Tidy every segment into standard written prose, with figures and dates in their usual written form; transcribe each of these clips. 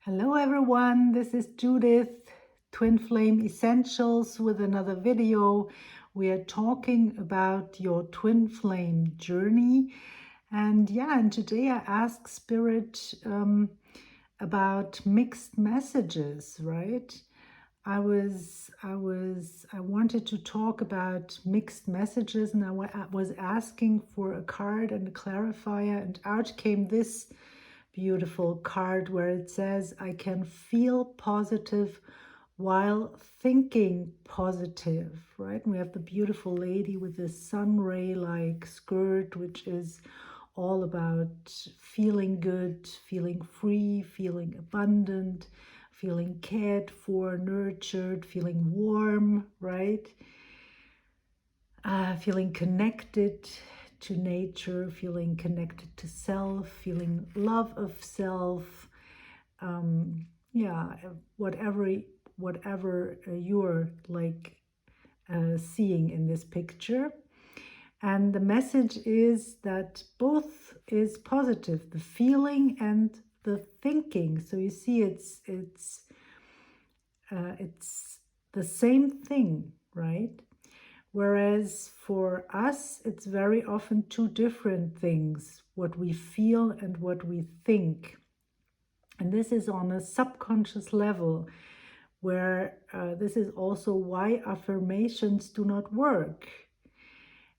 Hello everyone, this is Judith, Twin Flame Essentials with another video. We are talking about your twin flame journey. And today I asked Spirit about mixed messages, right? I wanted to talk about mixed messages, and I was asking for a card and a clarifier, and out came this beautiful card where it says, I can feel positive while thinking positive, right? And we have the beautiful lady with the sun ray like skirt, which is all about feeling good, feeling free, feeling abundant, feeling cared for, nurtured, feeling warm, right? Feeling connected to nature, feeling connected to self, feeling love of self. Whatever you're like seeing in this picture. And the message is that both is positive, the feeling and the thinking. So you see, it's the same thing, right? Whereas for us, it's very often two different things, what we feel and what we think. And this is on a subconscious level, where this is also why affirmations do not work.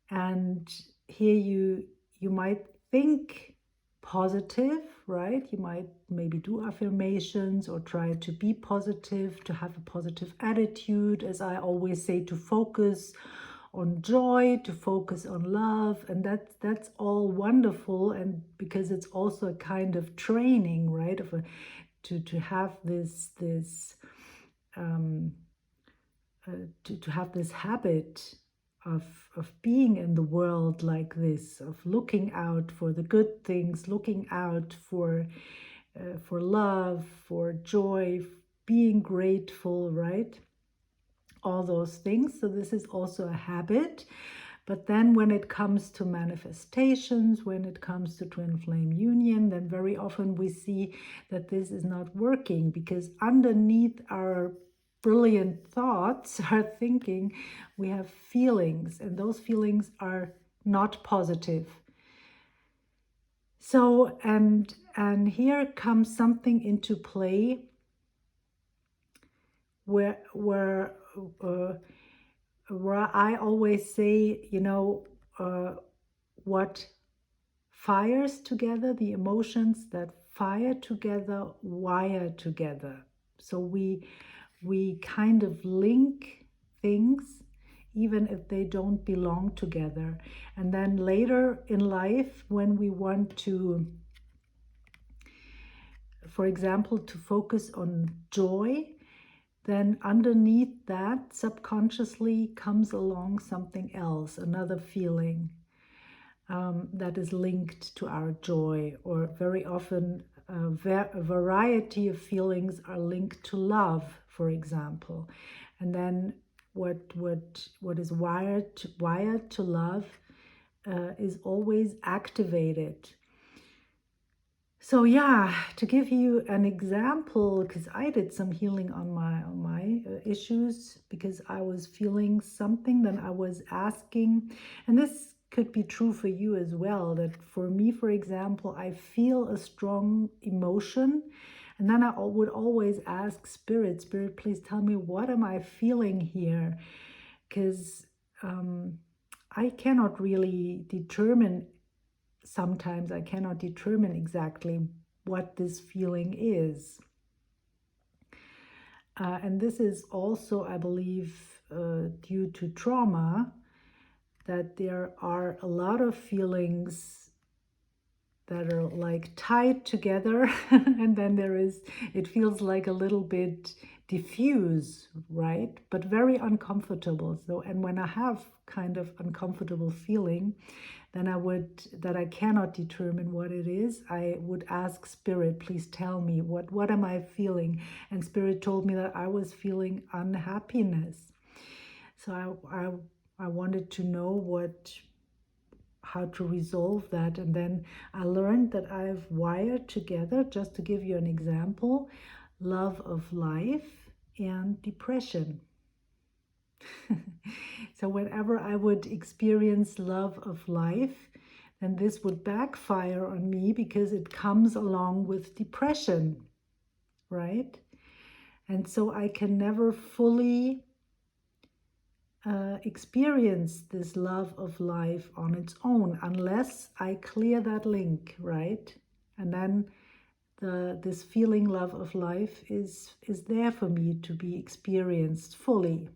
And here you might think positive, right? You might maybe do affirmations or try to be positive, to have a positive attitude, as I always say, to focus on joy, to focus on love, and that's all wonderful. And because it's also a kind of training, right, to have this to have this habit of being in the world like this, of looking out for the good things, looking out for love, for joy, being grateful, right? All those things. So this is also a habit. But then when it comes to manifestations, when it comes to twin flame union, then very often we see that this is not working, because underneath our brilliant thoughts, our thinking, we have feelings, and those feelings are not positive. So, and here comes something into play where I always say, what fires together, the emotions that fire together, wire together. So we kind of link things, even if they don't belong together. And then later in life, when we want to, for example, to focus on joy, then underneath that subconsciously comes along something else, another feeling that is linked to our joy. Or very often a variety of feelings are linked to love, for example. And then what is wired to love is always activated. So to give you an example, because I did some healing on my issues, because I was feeling something, then I was asking, and this could be true for you as well, that for me, for example, I feel a strong emotion, and then I would always ask Spirit, please tell me, what am I feeling here? Because I cannot really determine. Sometimes I cannot determine exactly what this feeling is. And this is also, I believe, due to trauma, that there are a lot of feelings that are like tied together, and then it feels like a little bit diffuse, right? But very uncomfortable. So, and when I have kind of uncomfortable feeling, then that I cannot determine what it is, I would ask Spirit, please tell me, what am I feeling? And Spirit told me that I was feeling unhappiness. So I wanted to know to resolve that. And then I learned that I've wired together, just to give you an example, love of life and depression. So whenever I would experience love of life, then this would backfire on me because it comes along with depression, right? And so I can never fully experience this love of life on its own unless I clear that link, right? And then this feeling love of life is there for me to be experienced fully.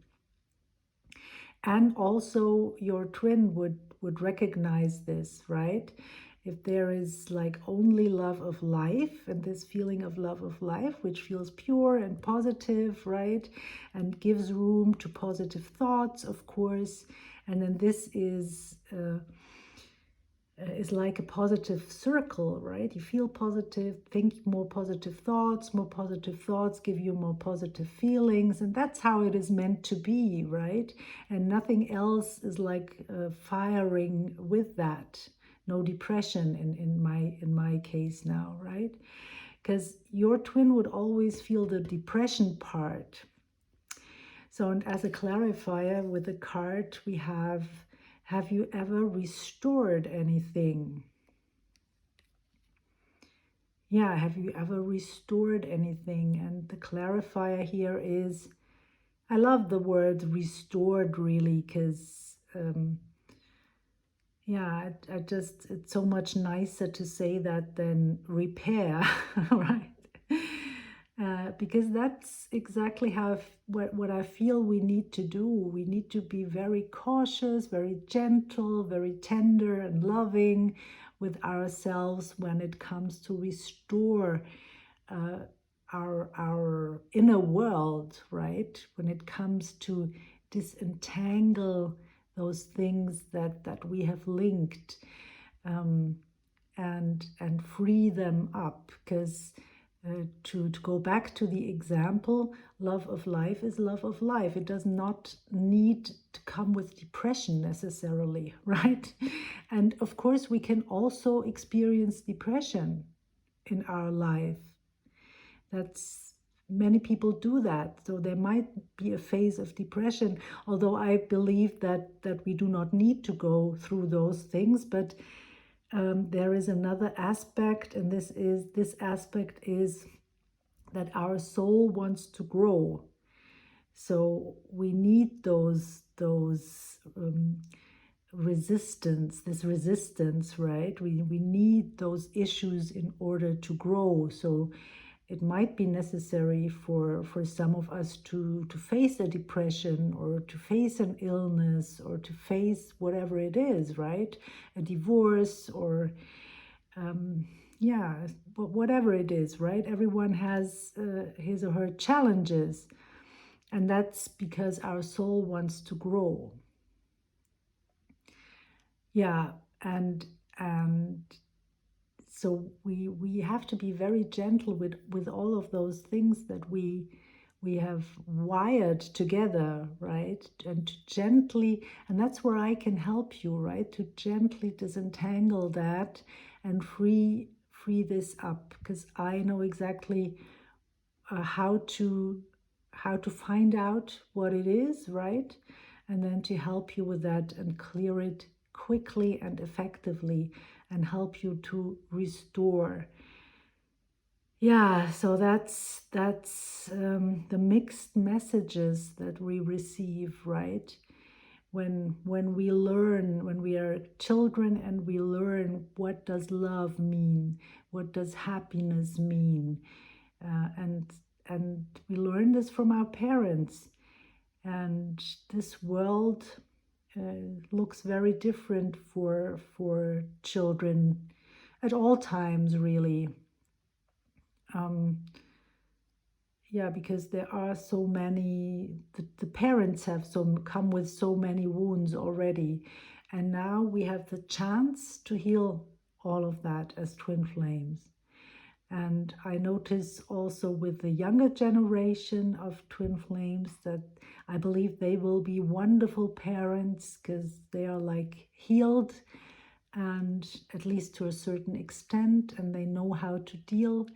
And also your twin would recognize this, right? If there is like only love of life and this feeling of love of life, which feels pure and positive, right? And gives room to positive thoughts, of course. And then this is like a positive circle, right? You feel positive, think more positive thoughts give you more positive feelings, and that's how it is meant to be, right? And nothing else is like firing with that. No depression in my case now, right? Because your twin would always feel the depression part. So, and as a clarifier with the card, we have you ever restored anything? Yeah, have you ever restored anything? And the clarifier here is, I love the word restored really, because yeah, I just, it's so much nicer to say that than repair, right? Because that's exactly how what I feel we need to do. We need to be very cautious, very gentle, very tender and loving with ourselves when it comes to restore our inner world, right? When it comes to disentangle those things that we have linked, and free them up. Because to go back to the example, love of life is love of life. It does not need to come with depression necessarily, right? And of course, we can also experience depression in our life. That's many people do that. So there might be a phase of depression, although I believe that we do not need to go through those things. But there is another aspect, and this aspect is that our soul wants to grow. So we need those resistance, right? We need those issues in order to grow. So it might be necessary for some of us to face a depression, or to face an illness, or to face whatever it is, right? A divorce, or yeah, whatever it is, right? Everyone has his or her challenges, and that's because our soul wants to grow. Yeah, and so we have to be very gentle with all of those things that we have wired together, right? And to gently, and that's where I can help you, right? To gently disentangle that and free this up, because I know exactly how to find out what it is, right? And then to help you with that and clear it quickly and effectively, and help you to restore. Yeah, so that's the mixed messages that we receive, right? When we learn, when we are children and we learn, what does love mean? What does happiness mean? And we learn this from our parents. And this world looks very different for children at all times, really. Yeah, because there are so many, the parents have come with so many wounds already, and now we have the chance to heal all of that as twin flames. And I notice also with the younger generation of twin flames that I believe they will be wonderful parents, because they are like healed and at least to a certain extent, and they know how to deal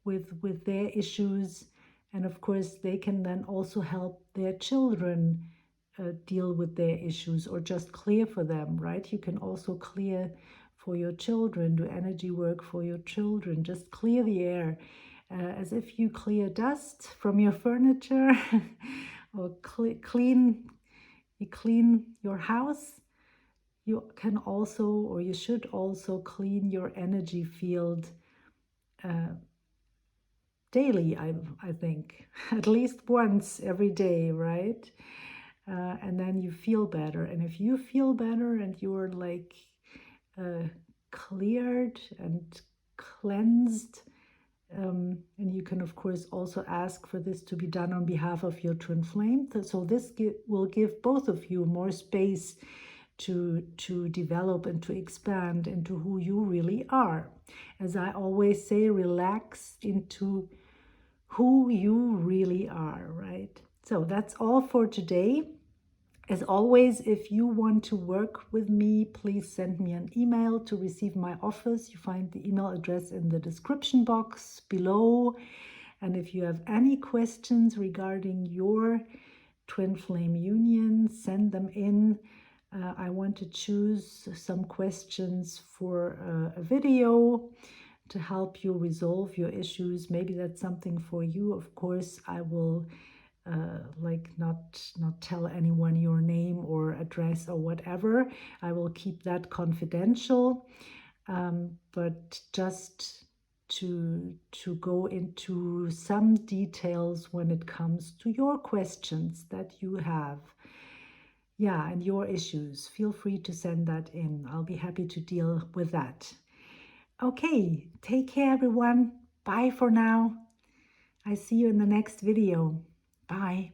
with their issues. And of course, they can then also help their children deal with their issues, or just clear for them, right? You can also clear for your children, do energy work for your children, just clear the air as if you clear dust from your furniture or clean your house. You can also, or you should also, clean your energy field daily, I think, at least once every day, right? And then you feel better. And if you feel better and you're like cleared and cleansed, and you can of course also ask for this to be done on behalf of your twin flame. So this will give both of you more space to develop and to expand into who you really are. As I always say, relax into who you really are, right? So that's all for today. As always, if you want to work with me, please send me an email to receive my offers. You find the email address in the description box below. And if you have any questions regarding your twin flame union, send them in. I want to choose some questions for a video to help you resolve your issues. Maybe that's something for you. Of course, I will like not tell anyone your name or address or whatever. I will keep that confidential, but just to go into some details when it comes to your questions that you have. Yeah, and your issues. Feel free to send that in. I'll be happy to deal with that. Okay, take care everyone. Bye for now. I see you in the next video. Bye.